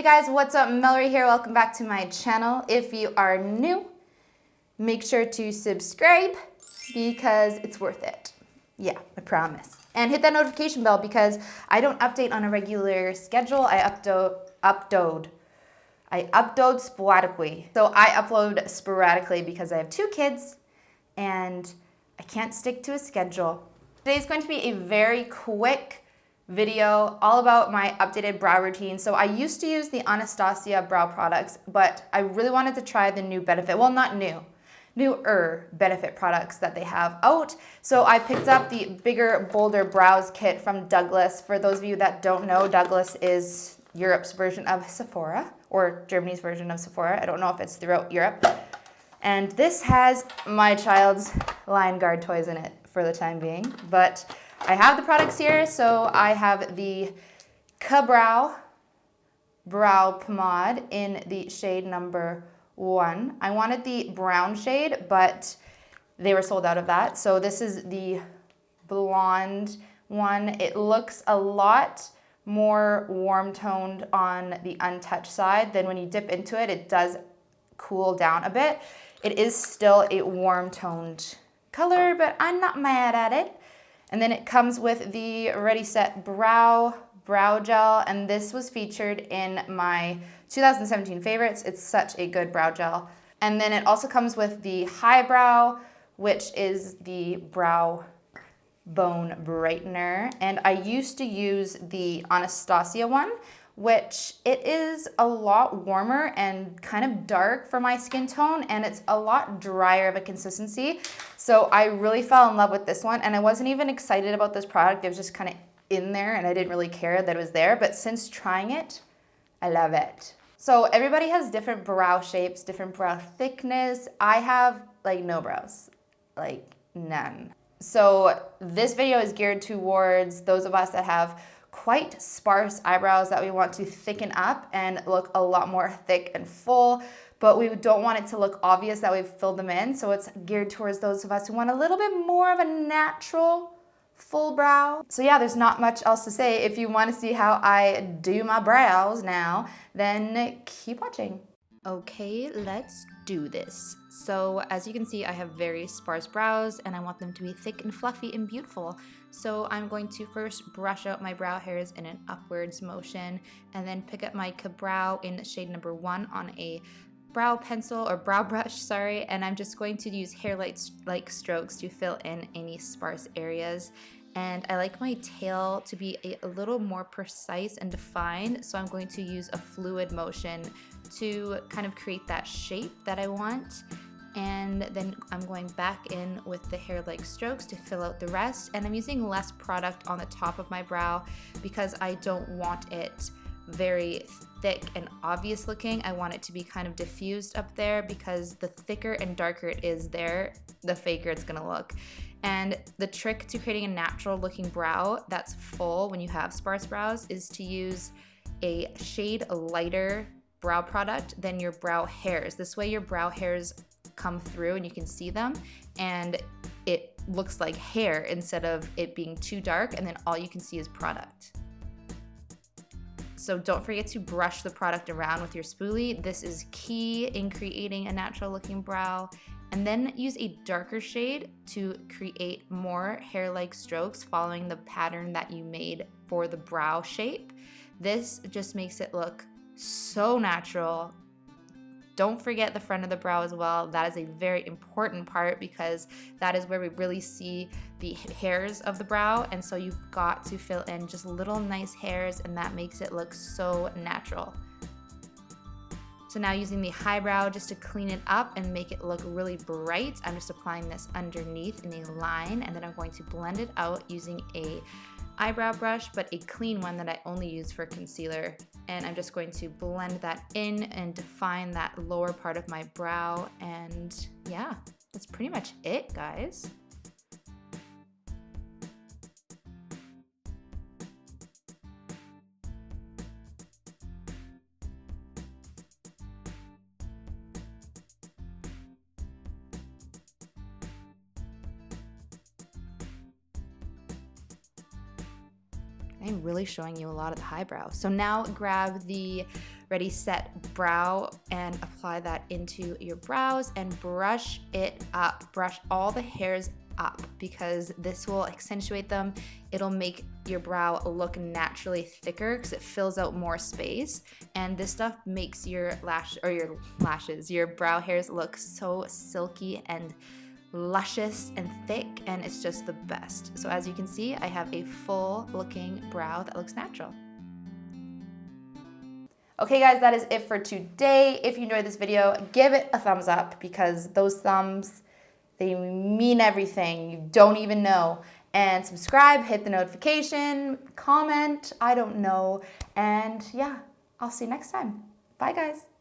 Hey guys, what's up? Melry here. Welcome back to my channel. If you are new, make sure to subscribe because it's worth it. Yeah, I promise. And hit that notification bell because I don't update on a regular schedule. I upload sporadically. So I upload sporadically because I have 2 kids and I can't stick to a schedule. Today's going to be a very quick video all about my updated brow routine. So I used to use the Anastasia brow products, but I really wanted to try the new Benefit, well, not newer Benefit products that they have out. So I picked up the Bigger Bolder Brows kit from Douglas. For those of you that don't know, Douglas is Europe's version of Sephora, or Germany's version of Sephora. I don't know if it's throughout Europe. And this has my child's Lion Guard toys in it for the time being, but I have the products here. So I have the Ka-Brow Brow Pomade in the shade number 1. I wanted the brown shade, but they were sold out of that. So this is the blonde one. It looks a lot more warm toned on the untouched side. Then when you dip into it, it does cool down a bit. It is still a warm toned color, but I'm not mad at it. And then it comes with the Ready Set Brow Gel, and this was featured in my 2017 favorites. It's such a good brow gel. And then it also comes with the Highbrow, which is the brow bone brightener. And I used to use the Anastasia one, which it is a lot warmer and kind of dark for my skin tone, and it's a lot drier of a consistency. So I really fell in love with this one, and I wasn't even excited about this product. It was just kind of in there, and I didn't really care that it was there. But since trying it, I love it. So everybody has different brow shapes, different brow thickness. I have like no brows, like none. So this video is geared towards those of us that have quite sparse eyebrows that we want to thicken up and look a lot more thick and full, but we don't want it to look obvious that we've filled them in. So it's geared towards those of us who want a little bit more of a natural full brow. So yeah, there's not much else to say. If you want to see how I do my brows now, then keep watching. Okay, let's do this. So as you can see, I have very sparse brows and I want them to be thick and fluffy and beautiful. So I'm going to first brush out my brow hairs in an upwards motion and then pick up my Ka-Brow in shade number 1 on a brow pencil or brow brush, sorry, and I'm just going to use hair-like strokes to fill in any sparse areas. And I like my tail to be a little more precise and defined, so I'm going to use a fluid motion to kind of create that shape that I want. And then I'm going back in with the hair-like strokes to fill out the rest. And I'm using less product on the top of my brow because I don't want it very thick and obvious looking. I want it to be kind of diffused up there because the thicker and darker it is there, the faker it's gonna look. And the trick to creating a natural looking brow that's full when you have sparse brows is to use a shade lighter brow product than your brow hairs. This way your brow hairs come through and you can see them and it looks like hair instead of it being too dark and then all you can see is product. So don't forget to brush the product around with your spoolie. This is key in creating a natural looking brow. And then use a darker shade to create more hair-like strokes following the pattern that you made for the brow shape. This just makes it look so natural. Don't forget the front of the brow as well. That is a very important part because that is where we really see the hairs of the brow. And so you've got to fill in just little nice hairs and that makes it look so natural. So now using the Highbrow just to clean it up and make it look really bright, I'm just applying this underneath in a line and then I'm going to blend it out using a eyebrow brush, but a clean one that I only use for concealer. And I'm just going to blend that in and define that lower part of my brow. And yeah, that's pretty much it, guys. I'm really showing you a lot of the highbrow. So now grab the Ready, Set, Brow, and apply that into your brows and brush it up. Brush all the hairs up because this will accentuate them. It'll make your brow look naturally thicker because it fills out more space. And this stuff makes your your brow hairs look so silky and luscious and thick, and it's just the best. So as you can see, I have a full looking brow that looks natural. Okay guys, that is it for today. If you enjoyed this video, give it a thumbs up because those thumbs, they mean everything. You don't even know. And subscribe, hit the notification, comment, I don't know. And yeah, I'll see you next time. Bye guys.